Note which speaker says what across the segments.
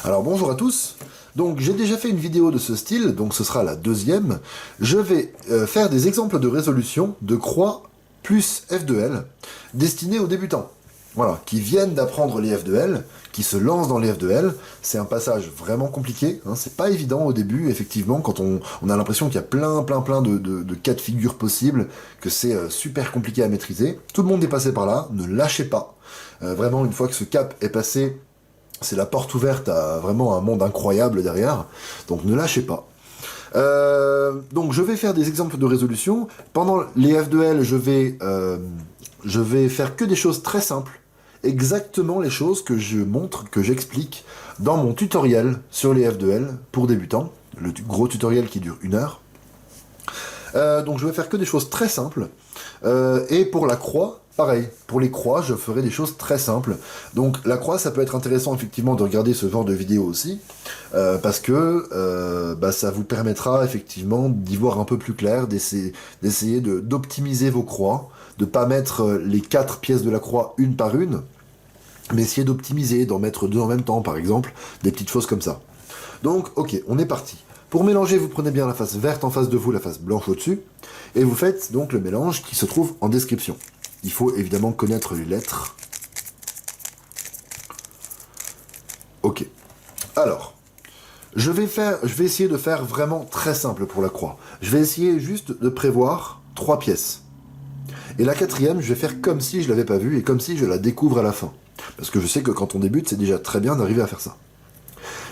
Speaker 1: Alors bonjour à tous, donc j'ai déjà fait une vidéo de ce style, donc ce sera la deuxième. Je vais faire des exemples de résolution de croix plus F2L destinés aux débutants. Voilà, qui viennent d'apprendre les F2L, qui se lancent dans les F2L. C'est un passage vraiment compliqué, hein, c'est pas évident au début, effectivement, quand on a l'impression qu'il y a plein de cas de figure possibles, que c'est super compliqué à maîtriser. Tout le monde est passé par là, ne lâchez pas. Vraiment, une fois que ce cap est passé, c'est la porte ouverte à vraiment un monde incroyable derrière, donc ne lâchez pas. Donc je vais faire des exemples de résolution. Pendant les F2L, je vais faire que des choses très simples, exactement les choses que je montre, que j'explique dans mon tutoriel sur les F2L pour débutants, le gros tutoriel qui dure 1 heure. Donc je vais faire que des choses très simples. Et pour la croix, pareil, pour les croix, je ferai des choses très simples. Donc la croix, ça peut être intéressant effectivement de regarder ce genre de vidéo aussi, parce que ça vous permettra effectivement d'y voir un peu plus clair, d'essayer d'optimiser vos croix, de pas mettre les 4 pièces de la croix une par une, mais essayer d'optimiser, d'en mettre 2 en même temps par exemple, des petites choses comme ça. Donc ok, on est parti. Pour mélanger, vous prenez bien la face verte en face de vous, la face blanche au-dessus, et vous faites donc le mélange qui se trouve en description. Il faut évidemment connaître les lettres. Ok. Alors, je vais essayer de faire vraiment très simple pour la croix. Je vais essayer juste de prévoir 3 pièces. Et la 4e, je vais faire comme si je l'avais pas vue et comme si je la découvre à la fin. Parce que je sais que quand on débute, c'est déjà très bien d'arriver à faire ça.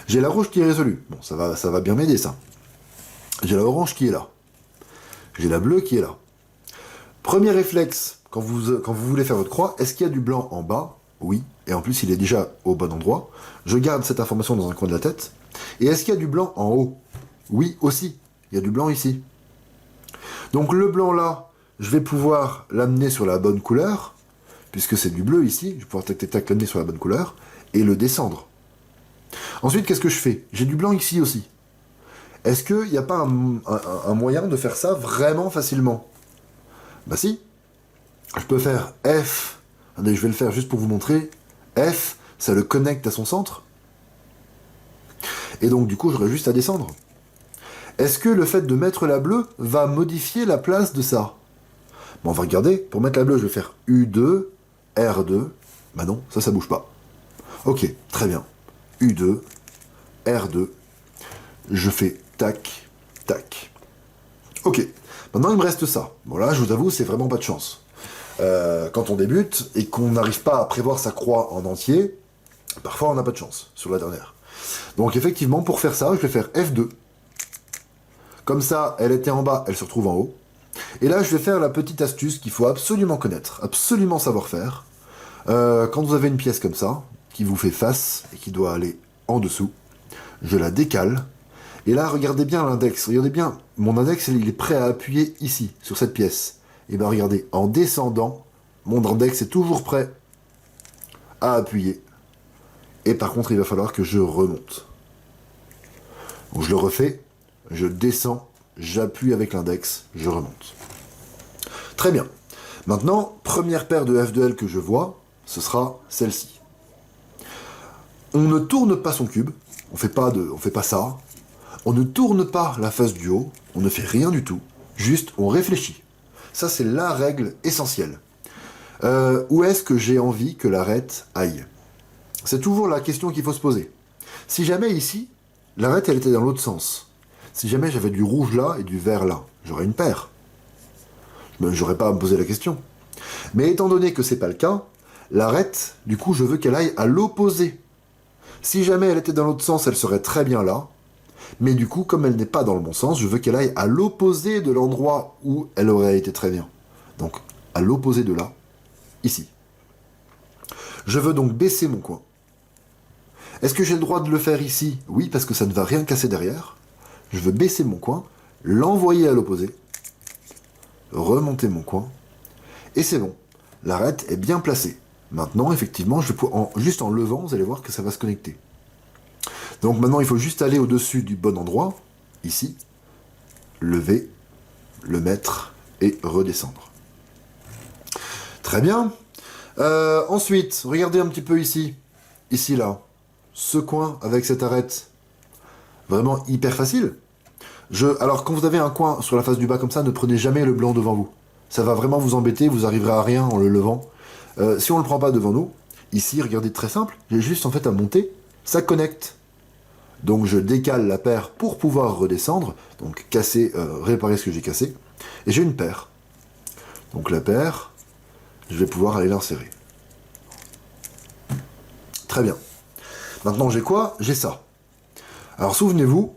Speaker 1: J'ai la rouge qui est résolue. Bon, ça va bien m'aider, ça. J'ai la orange qui est là. J'ai la bleue qui est là. Premier réflexe, quand vous voulez faire votre croix, est-ce qu'il y a du blanc en bas? Oui. Et en plus, il est déjà au bon endroit. Je garde cette information dans un coin de la tête. Et est-ce qu'il y a du blanc en haut? Oui, aussi. Il y a du blanc ici. Donc le blanc là, je vais pouvoir l'amener sur la bonne couleur, puisque c'est du bleu ici. Je vais pouvoir tac l'amener sur la bonne couleur, et le descendre. Ensuite, qu'est-ce que je fais? J'ai du blanc ici aussi. Est-ce qu'il n'y a pas un moyen de faire ça vraiment facilement? Bah si. Je peux faire F. Attendez, je vais le faire juste pour vous montrer. F, ça le connecte à son centre. Et donc, du coup, j'aurai juste à descendre. Est-ce que le fait de mettre la bleue va modifier la place de ça? Bon, on va regarder. Pour mettre la bleue, je vais faire U2, R2. Bah non, ça bouge pas. Ok, très bien. U2, R2. Je fais tac, tac. Ok, maintenant il me reste ça. Bon là, je vous avoue, c'est vraiment pas de chance. Quand on débute et qu'on n'arrive pas à prévoir sa croix en entier, parfois on n'a pas de chance sur la dernière. Donc effectivement, pour faire ça, je vais faire F2. Comme ça, elle était en bas, elle se retrouve en haut. Et là, je vais faire la petite astuce qu'il faut absolument connaître, absolument savoir faire. Quand vous avez une pièce comme ça, qui vous fait face et qui doit aller en dessous, je la décale. Et là, regardez bien l'index. Regardez bien, mon index, il est prêt à appuyer ici, sur cette pièce. Et bien regardez, en descendant, mon index est toujours prêt à appuyer. Et par contre, il va falloir que je remonte. Donc je le refais, je descends, j'appuie avec l'index, je remonte. Très bien. Maintenant, première paire de F2L que je vois, ce sera celle-ci. On ne tourne pas son cube, on fait pas ça. On ne tourne pas la face du haut, on ne fait rien du tout, juste on réfléchit. Ça, c'est la règle essentielle. Où est-ce que j'ai envie que l'arête aille? C'est toujours la question qu'il faut se poser. Si jamais ici, l'arête, elle était dans l'autre sens, si jamais j'avais du rouge là et du vert là, j'aurais une paire. J'aurais pas à me poser la question. Mais étant donné que c'est pas le cas, l'arête, du coup, je veux qu'elle aille à l'opposé. Si jamais elle était dans l'autre sens, elle serait très bien là. Mais du coup, comme elle n'est pas dans le bon sens, je veux qu'elle aille à l'opposé de l'endroit où elle aurait été très bien. Donc, à l'opposé de là, ici. Je veux donc baisser mon coin. Est-ce que j'ai le droit de le faire ici? Oui, parce que ça ne va rien casser derrière. Je veux baisser mon coin, l'envoyer à l'opposé, remonter mon coin, et c'est bon. L'arête est bien placée. Maintenant, effectivement, juste en levant, vous allez voir que ça va se connecter. Donc maintenant, il faut juste aller au-dessus du bon endroit, ici, lever, le mettre et redescendre. Très bien. Ensuite, regardez un petit peu ici. Ici, là. ce coin avec cette arête. Vraiment hyper facile. Alors quand vous avez un coin sur la face du bas comme ça, ne prenez jamais le blanc devant vous. Ça va vraiment vous embêter, vous arriverez à rien en le levant. Si on ne le prend pas devant nous, ici, regardez, très simple, j'ai juste en fait à monter, ça connecte. Donc je décale la paire pour pouvoir redescendre, donc casser, réparer ce que j'ai cassé, et j'ai une paire. Donc la paire, je vais pouvoir aller l'insérer. Très bien. Maintenant j'ai quoi? J'ai ça. Alors souvenez-vous,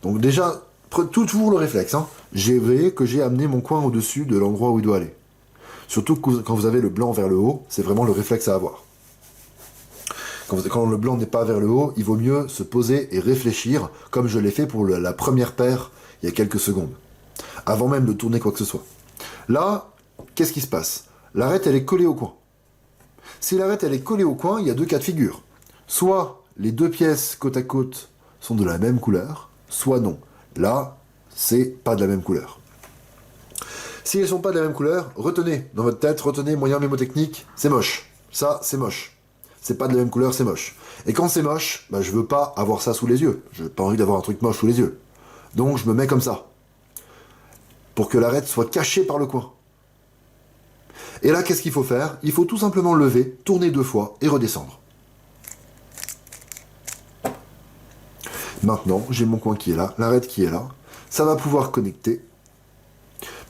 Speaker 1: donc déjà, toujours le réflexe, hein, j'ai vu que j'ai amené mon coin au-dessus de l'endroit où il doit aller. Surtout quand vous avez le blanc vers le haut, c'est vraiment le réflexe à avoir. Quand le blanc n'est pas vers le haut, il vaut mieux se poser et réfléchir, comme je l'ai fait pour la première paire il y a quelques secondes, avant même de tourner quoi que ce soit. Là, qu'est-ce qui se passe? L'arête, elle est collée au coin. Si l'arête, elle est collée au coin, il y a deux cas de figure. Soit les deux pièces côte à côte sont de la même couleur, soit non. Là, c'est pas de la même couleur. Si elles sont pas de la même couleur, retenez dans votre tête, retenez moyen mémotechnique, c'est moche. Ça, c'est moche. C'est pas de la même couleur, c'est moche. Et quand c'est moche, je veux pas avoir ça sous les yeux. J'ai pas envie d'avoir un truc moche sous les yeux. Donc je me mets comme ça. Pour que l'arête soit cachée par le coin. Et là, qu'est-ce qu'il faut faire? Il faut tout simplement lever, tourner 2 fois et redescendre. Maintenant, j'ai mon coin qui est là, l'arête qui est là. Ça va pouvoir connecter.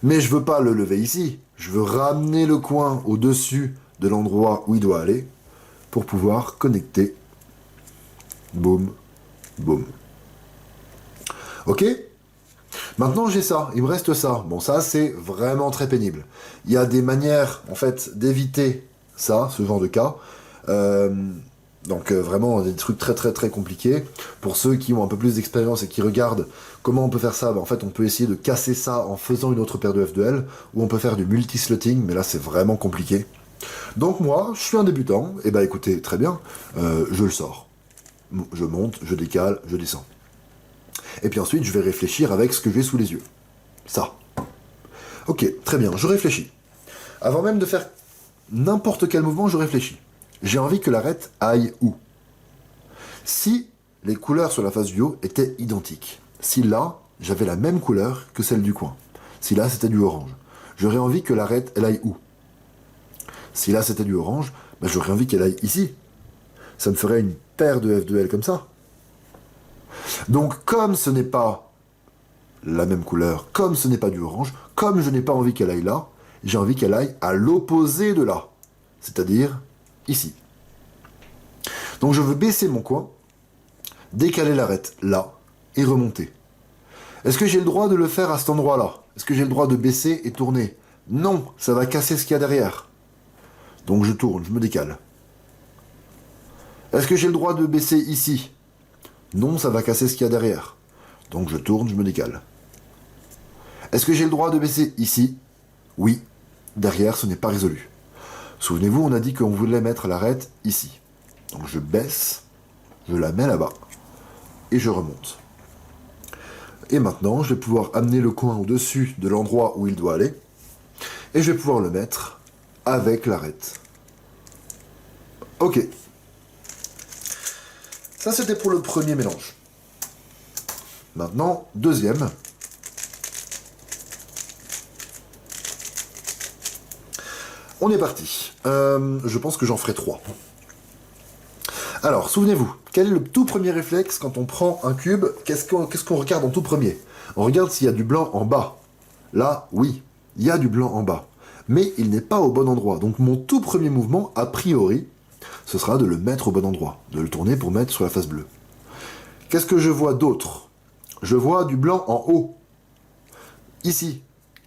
Speaker 1: Mais je veux pas le lever ici. Je veux ramener le coin au-dessus de l'endroit où il doit aller pour pouvoir connecter. Boum, boum. Ok? Maintenant, j'ai ça. Il me reste ça. Bon, ça, c'est vraiment très pénible. Il y a des manières, en fait, d'éviter ça, ce genre de cas. Donc vraiment des trucs très très très compliqués. Pour ceux qui ont un peu plus d'expérience et qui regardent comment on peut faire ça, en fait on peut essayer de casser ça en faisant une autre paire de F2L, ou on peut faire du multi-slotting, mais là c'est vraiment compliqué. Donc moi, je suis un débutant, et écoutez, très bien, je le sors. Je monte, je décale, je descends. Et puis ensuite je vais réfléchir avec ce que j'ai sous les yeux. Ça. Ok, très bien, je réfléchis. Avant même de faire n'importe quel mouvement, je réfléchis. J'ai envie que l'arête aille où? Si les couleurs sur la face du haut étaient identiques, si là, j'avais la même couleur que celle du coin, si là c'était du orange, j'aurais envie que l'arête, elle aille où? Si là c'était du orange, j'aurais envie qu'elle aille ici. Ça me ferait une paire de F2L comme ça. Donc comme ce n'est pas la même couleur, comme ce n'est pas du orange, comme je n'ai pas envie qu'elle aille là, j'ai envie qu'elle aille à l'opposé de là, c'est-à-dire ici. Donc je veux baisser mon coin, décaler l'arête là, et remonter. Est-ce que j'ai le droit de le faire à cet endroit-là? Est-ce que j'ai le droit de baisser et tourner? Non, ça va casser ce qu'il y a derrière. Donc je tourne, je me décale. Est-ce que j'ai le droit de baisser ici? Non, ça va casser ce qu'il y a derrière. Donc je tourne, je me décale. Est-ce que j'ai le droit de baisser ici? Oui, derrière ce n'est pas résolu. Souvenez-vous, on a dit qu'on voulait mettre l'arête ici. Donc je baisse, je la mets là-bas, et je remonte. Et maintenant, je vais pouvoir amener le coin au-dessus de l'endroit où il doit aller, et je vais pouvoir le mettre avec l'arête. Ok. Ça, c'était pour le premier mélange. Maintenant, deuxième. On est parti. Je pense que j'en ferai 3. Alors, souvenez-vous, quel est le tout premier réflexe quand on prend un cube? Qu'est-ce qu'on regarde en tout premier? On regarde s'il y a du blanc en bas. Là, oui, il y a du blanc en bas. Mais il n'est pas au bon endroit. Donc mon tout premier mouvement, a priori, ce sera de le mettre au bon endroit. De le tourner pour mettre sur la face bleue. Qu'est-ce que je vois d'autre? Je vois du blanc en haut. Ici.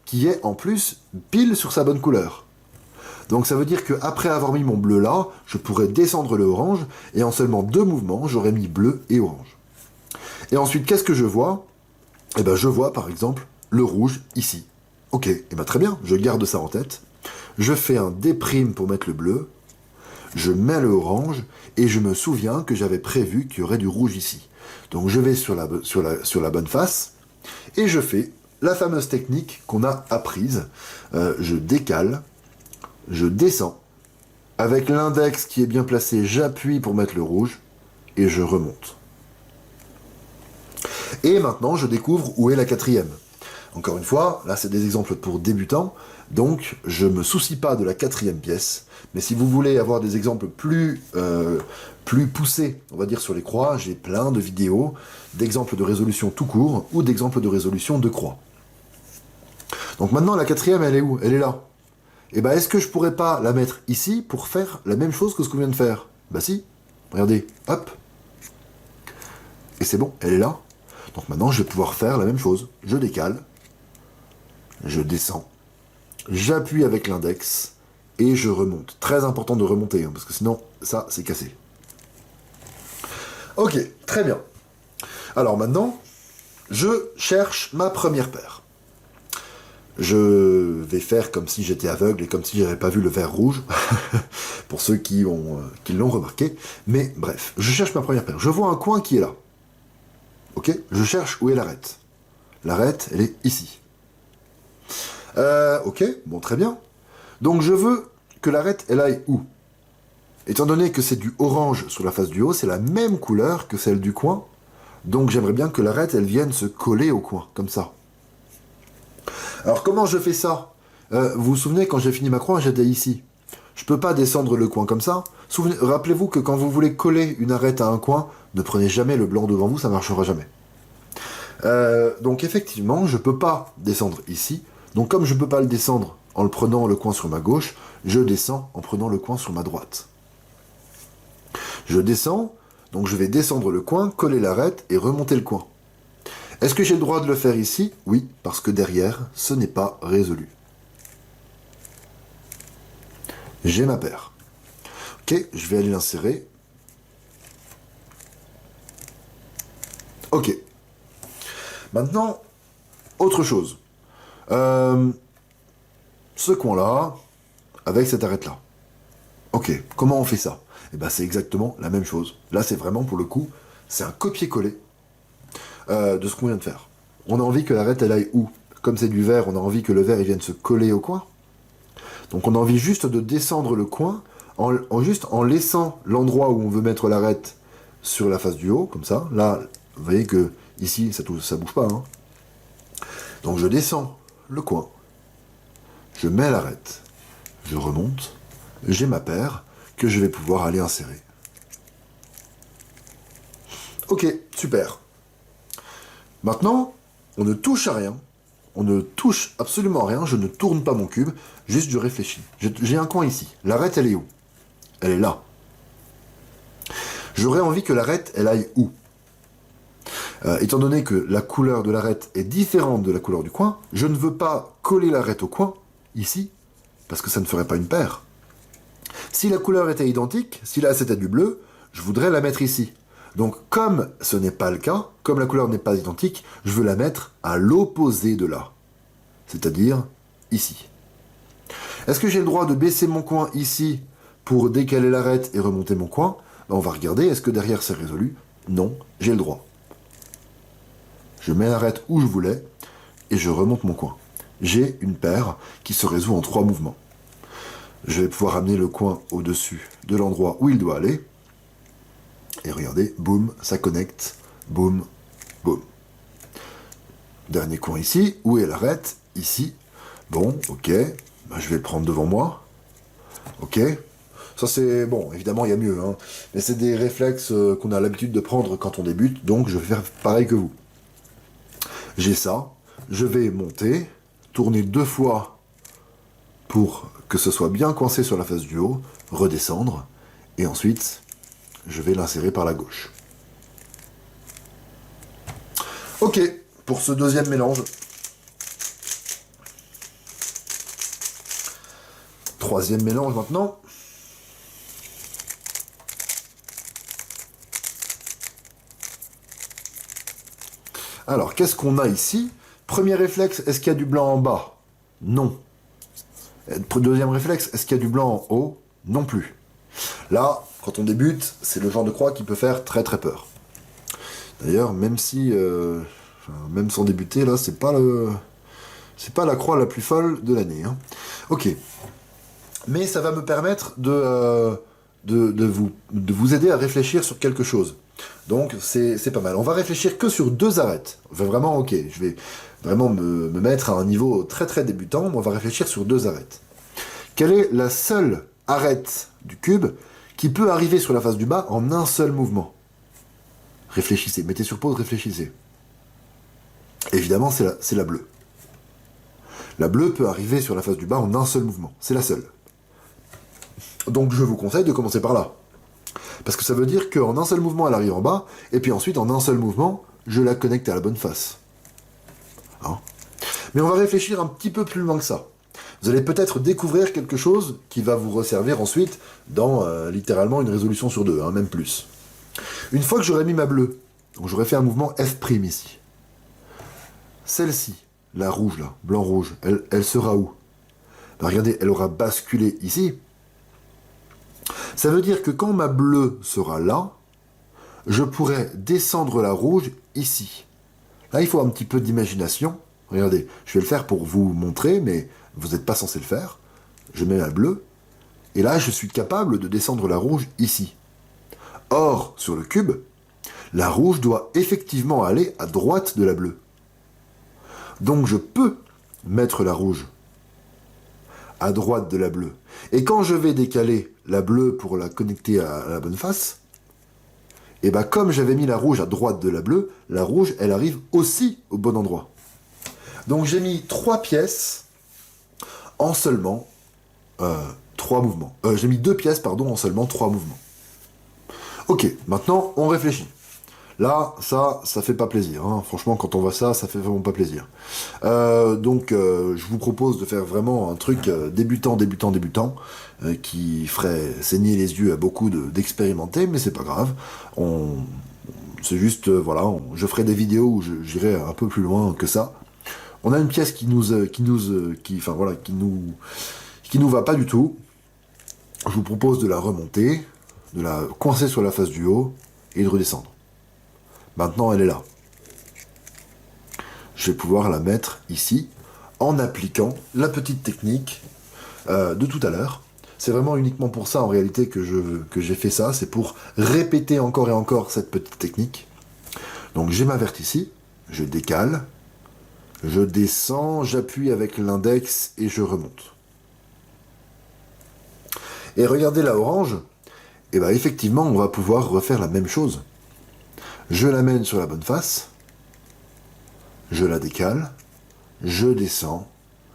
Speaker 1: Qui est en plus pile sur sa bonne couleur. Donc ça veut dire qu'après avoir mis mon bleu là, je pourrais descendre le orange, et en seulement 2 mouvements, j'aurais mis bleu et orange. Et ensuite, qu'est-ce que je vois? Je vois par exemple le rouge ici. Ok, très bien, je garde ça en tête. Je fais un D' pour mettre le bleu, je mets le orange, et je me souviens que j'avais prévu qu'il y aurait du rouge ici. Donc je vais sur la bonne face, et je fais la fameuse technique qu'on a apprise. Je décale, je descends. Avec l'index qui est bien placé, j'appuie pour mettre le rouge. et je remonte. Et maintenant, je découvre où est la quatrième. Encore une fois, là c'est des exemples pour débutants, donc je ne me soucie pas de la quatrième pièce, mais si vous voulez avoir des exemples plus poussés, on va dire sur les croix, j'ai plein de vidéos d'exemples de résolution tout court ou d'exemples de résolution de croix. Donc maintenant la quatrième elle est où? Elle est là. Et ben est-ce que je pourrais pas la mettre ici pour faire la même chose que ce qu'on vient de faire? Bah si, regardez, hop. Et c'est bon, elle est là. Donc maintenant je vais pouvoir faire la même chose. Je décale. Je descends, j'appuie avec l'index, et je remonte. Très important de remonter, hein, parce que sinon, ça, c'est cassé. Ok, très bien. Alors maintenant, je cherche ma première paire. Je vais faire comme si j'étais aveugle et comme si j'avais pas vu le vert rouge, pour ceux qui l'ont remarqué. Mais bref, je cherche ma première paire. Je vois un coin qui est là. Ok, je cherche où est l'arête. L'arête, elle est ici. Ok, bon, très bien. Donc je veux que l'arête, elle aille où? Étant donné que c'est du orange sur la face du haut, c'est la même couleur que celle du coin. Donc j'aimerais bien que l'arête, elle vienne se coller au coin, comme ça. Alors comment je fais ça? Vous vous souvenez, quand j'ai fini ma croix, j'étais ici. Je peux pas descendre le coin comme ça. Rappelez-vous que quand vous voulez coller une arête à un coin, ne prenez jamais le blanc devant vous, ça marchera jamais. Donc effectivement, je peux pas descendre ici. Donc comme je ne peux pas le descendre en le prenant le coin sur ma gauche, je descends en prenant le coin sur ma droite. Je descends, donc je vais descendre le coin, coller l'arête et remonter le coin. Est-ce que j'ai le droit de le faire ici? Oui, parce que derrière, ce n'est pas résolu. J'ai ma paire. Ok, je vais aller l'insérer. Ok. Maintenant, autre chose. Ce coin-là, avec cette arête-là. Ok, comment on fait ça? Eh ben c'est exactement la même chose. Là, c'est vraiment, pour le coup, c'est un copier-coller de ce qu'on vient de faire. On a envie que l'arête, elle aille où? Comme c'est du verre, on a envie que le verre, il vienne se coller au coin. Donc on a envie juste de descendre le coin, juste en laissant l'endroit où on veut mettre l'arête sur la face du haut, comme ça. Là, vous voyez que ici, ça bouge pas. Hein. Donc je descends le coin, je mets l'arête, je remonte, j'ai ma paire que je vais pouvoir aller insérer. Ok, super. Maintenant, on ne touche à rien, on ne touche absolument à rien, je ne tourne pas mon cube, juste je réfléchis. J'ai un coin ici, l'arête elle est où? Elle est là. J'aurais envie que l'arête elle aille où? Étant donné que la couleur de l'arête est différente de la couleur du coin, je ne veux pas coller l'arête au coin, ici, parce que ça ne ferait pas une paire. Si la couleur était identique, si là c'était du bleu, je voudrais la mettre ici. Donc comme ce n'est pas le cas, comme la couleur n'est pas identique, je veux la mettre à l'opposé de là. C'est-à-dire ici. Est-ce que j'ai le droit de baisser mon coin ici pour décaler l'arête et remonter mon coin? On va regarder, est-ce que derrière c'est résolu? Non, j'ai le droit. Je mets l'arête où je voulais et je remonte mon coin. J'ai une paire qui se résout en 3 mouvements. Je vais pouvoir amener le coin au-dessus de l'endroit où il doit aller. Et regardez, boum, ça connecte. Boum, boum. Dernier coin ici. Où est l'arête? Ici. Bon, ok. Ben, je vais le prendre devant moi. Ok. Ça c'est... Bon, évidemment, il y a mieux. Hein. Mais c'est des réflexes qu'on a l'habitude de prendre quand on débute. Donc, je vais faire pareil que vous. J'ai ça. Je vais monter. Tourner 2 fois pour que ce soit bien coincé sur la face du haut. Redescendre. Et ensuite... je vais l'insérer par la gauche. Ok, pour ce deuxième mélange. Troisième mélange maintenant. Alors, qu'est-ce qu'on a ici? Premier réflexe, est-ce qu'il y a du blanc en bas? Non. Deuxième réflexe, est-ce qu'il y a du blanc en haut? Non plus. Là, quand on débute, c'est le genre de croix qui peut faire très très peur. D'ailleurs, même si, même sans débuter, là, c'est pas la croix la plus folle de l'année. Hein. Ok. Mais ça va me permettre de vous aider à réfléchir sur quelque chose. Donc c'est pas mal. On va réfléchir que sur 2 arêtes. Enfin, vraiment, ok, je vais vraiment me mettre à un niveau très très débutant, mais on va réfléchir sur 2 arêtes. Quelle est la seule arête du cube qui peut arriver sur la face du bas en un seul mouvement? Réfléchissez, mettez sur pause, réfléchissez. Évidemment, c'est la bleue. La bleue peut arriver sur la face du bas en un seul mouvement. C'est la seule. Donc je vous conseille de commencer par là. Parce que ça veut dire qu'en un seul mouvement, elle arrive en bas, et puis ensuite, en un seul mouvement, je la connecte à la bonne face. Hein? Mais on va réfléchir un petit peu plus loin que ça. Vous allez peut-être découvrir quelque chose qui va vous resservir ensuite dans littéralement une résolution sur 2, hein, même plus. Une fois que j'aurai mis ma bleue, donc j'aurai fait un mouvement F' ici. Celle-ci, la rouge là, blanc-rouge, elle sera où? Ben, regardez, elle aura basculé ici. Ça veut dire que quand ma bleue sera là, je pourrai descendre la rouge ici. Là, il faut un petit peu d'imagination. Regardez, je vais le faire pour vous montrer, mais vous n'êtes pas censé le faire. Je mets la bleue, et là, je suis capable de descendre la rouge ici. Or, sur le cube, la rouge doit effectivement aller à droite de la bleue. Donc, je peux mettre la rouge à droite de la bleue. Et quand je vais décaler la bleue pour la connecter à la bonne face, et bien comme j'avais mis la rouge à droite de la bleue, la rouge, elle arrive aussi au bon endroit. Donc j'ai mis 3 pièces en seulement 3 mouvements. J'ai mis 2 pièces, pardon, en seulement 3 mouvements. Ok, maintenant on réfléchit. Là, ça fait pas plaisir. Hein. Franchement, quand on voit ça, ça fait vraiment pas plaisir. Donc, je vous propose de faire vraiment un truc débutant, qui ferait saigner les yeux à beaucoup d'expérimenter, mais c'est pas grave. C'est juste, voilà, je ferai des vidéos où j'irai un peu plus loin que ça. On a une pièce qui nous va pas du tout. Je vous propose de la remonter, de la coincer sur la face du haut et de redescendre. Maintenant, elle est là. Je vais pouvoir la mettre ici en appliquant la petite technique de tout à l'heure. C'est vraiment uniquement pour ça, en réalité, que j'ai fait ça. C'est pour répéter encore et encore cette petite technique. Donc, j'ai ma verticie, je décale, je descends, j'appuie avec l'index et je remonte. Et regardez la orange, et bien effectivement, on va pouvoir refaire la même chose. Je l'amène sur la bonne face, je la décale, je descends,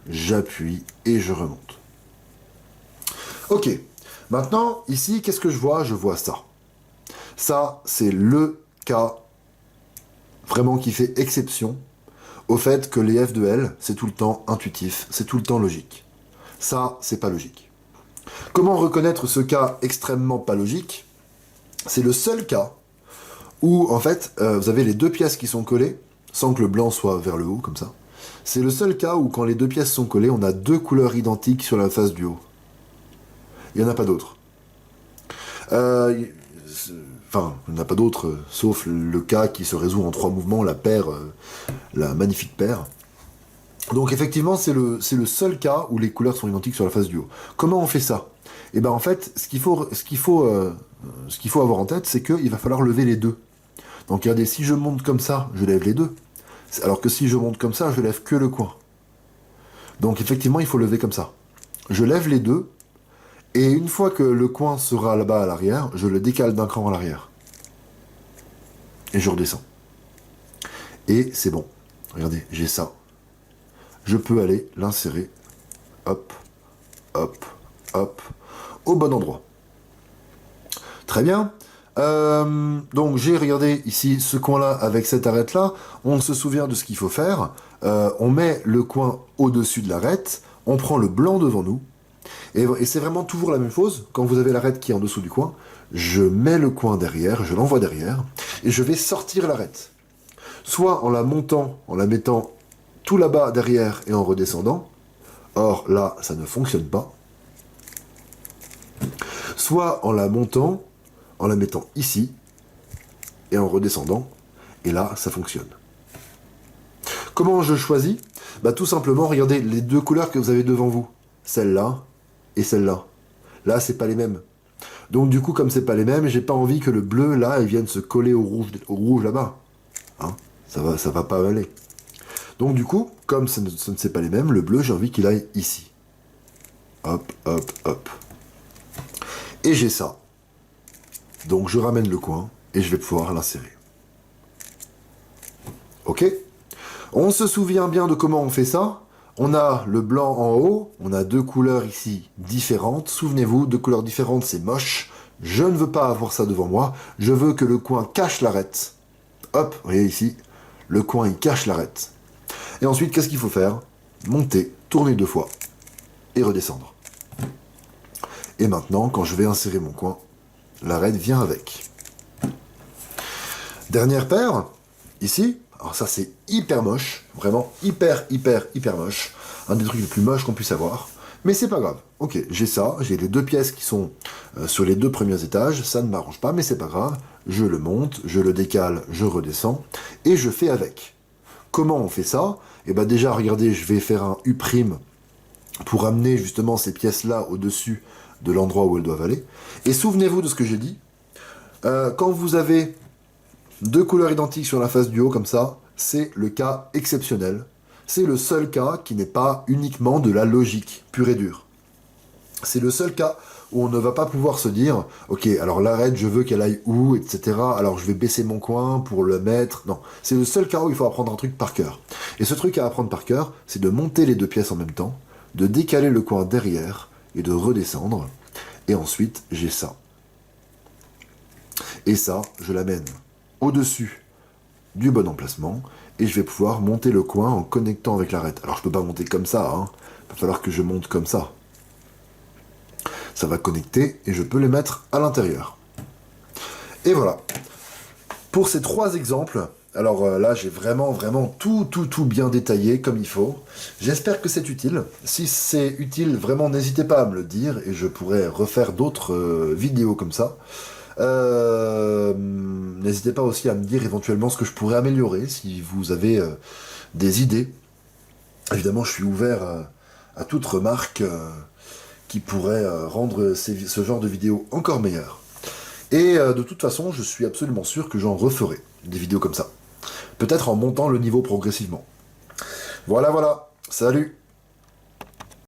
Speaker 1: j'appuie et je remonte. Ok, maintenant, ici, qu'est-ce que je vois? Je vois ça. Ça, c'est le cas vraiment qui fait exception au fait que les F de L, c'est tout le temps intuitif, c'est tout le temps logique. Ça, c'est pas logique. Comment reconnaître ce cas extrêmement pas logique? C'est le seul cas où, en fait, vous avez les 2 pièces qui sont collées, sans que le blanc soit vers le haut, comme ça. C'est le seul cas où, quand les 2 pièces sont collées, on a 2 couleurs identiques sur la face du haut. Il n'y en a pas d'autres. Il n'y en a pas d'autres, sauf le cas qui se résout en 3 mouvements, la paire, la magnifique paire. Donc, effectivement, c'est le seul cas où les couleurs sont identiques sur la face du haut. Comment on fait ça? Et ben en fait, ce qu'il faut avoir en tête, c'est qu'il va falloir lever les 2. Donc regardez, si je monte comme ça, je lève les 2. Alors que si je monte comme ça, je lève que le coin. Donc effectivement, il faut lever comme ça. Je lève les 2, et une fois que le coin sera là-bas à l'arrière, je le décale d'un cran à l'arrière. Et je redescends. Et c'est bon. Regardez, j'ai ça. Je peux aller l'insérer, hop, hop, hop, au bon endroit. Très bien. Donc j'ai regardé ici ce coin-là avec cette arête-là. On se souvient de ce qu'il faut faire. On met le coin au-dessus de l'arête. On prend le blanc devant nous. Et c'est vraiment toujours la même chose. Quand vous avez l'arête qui est en dessous du coin, je mets le coin derrière, je l'envoie derrière, et je vais sortir l'arête. Soit en la montant, en la mettant tout là-bas derrière et en redescendant. Or là, ça ne fonctionne pas. Soit en la montant, en la mettant ici, et en redescendant, et là, ça fonctionne. Comment je choisis? Bah tout simplement, regardez les 2 couleurs que vous avez devant vous. Celle-là et celle-là. Là, c'est pas les mêmes. Donc du coup, comme c'est pas les mêmes, j'ai pas envie que le bleu, là, il vienne se coller au rouge là-bas. Hein, ça va pas aller. Donc du coup, comme ce ne c'est pas les mêmes, le bleu, j'ai envie qu'il aille ici. Hop, hop, hop. Et j'ai ça. Donc je ramène le coin et je vais pouvoir l'insérer. Ok? On se souvient bien de comment on fait ça. On a le blanc en haut, on a deux couleurs ici différentes. Souvenez-vous, deux couleurs différentes, c'est moche. Je ne veux pas avoir ça devant moi. Je veux que le coin cache l'arête. Hop, vous voyez ici, le coin il cache l'arête. Et ensuite, qu'est-ce qu'il faut faire? Monter, tourner 2 fois et redescendre. Et maintenant, quand je vais insérer mon coin, l'arête vient avec. Dernière paire, ici. Alors ça, c'est hyper moche. Vraiment hyper moche. Un des trucs les plus moches qu'on puisse avoir. Mais c'est pas grave. Ok, j'ai ça. J'ai les 2 pièces qui sont sur les 2 premiers étages. Ça ne m'arrange pas, mais c'est pas grave. Je le monte, je le décale, je redescends. Et je fais avec. Comment on fait ça? Eh bien déjà, regardez, je vais faire un U' pour amener justement ces pièces-là au-dessus de l'endroit où elles doivent aller. Et souvenez-vous de ce que j'ai dit. Quand vous avez 2 couleurs identiques sur la face du haut comme ça, c'est le cas exceptionnel. C'est le seul cas qui n'est pas uniquement de la logique pure et dure. C'est le seul cas où on ne va pas pouvoir se dire « Ok, alors l'arête, je veux qu'elle aille où, etc. Alors je vais baisser mon coin pour le mettre. » Non, c'est le seul cas où il faut apprendre un truc par cœur. Et ce truc à apprendre par cœur, c'est de monter les 2 pièces en même temps, de décaler le coin derrière et de redescendre. Et ensuite, j'ai ça. Et ça, je l'amène au-dessus du bon emplacement et je vais pouvoir monter le coin en connectant avec l'arête. Alors je peux pas monter comme ça, hein. Il va falloir que je monte comme ça. Ça va connecter et je peux les mettre à l'intérieur. Et voilà. Pour ces 3 exemples, alors là j'ai vraiment tout bien détaillé comme il faut. J'espère que c'est utile. Si c'est utile, vraiment n'hésitez pas à me le dire et je pourrai refaire d'autres vidéos comme ça. N'hésitez pas aussi à me dire éventuellement ce que je pourrais améliorer si vous avez des idées. Évidemment, je suis ouvert à toute remarque qui pourrait rendre ce genre de vidéos encore meilleures. Et de toute façon, je suis absolument sûr que j'en referai des vidéos comme ça. Peut-être en montant le niveau progressivement. Voilà, salut!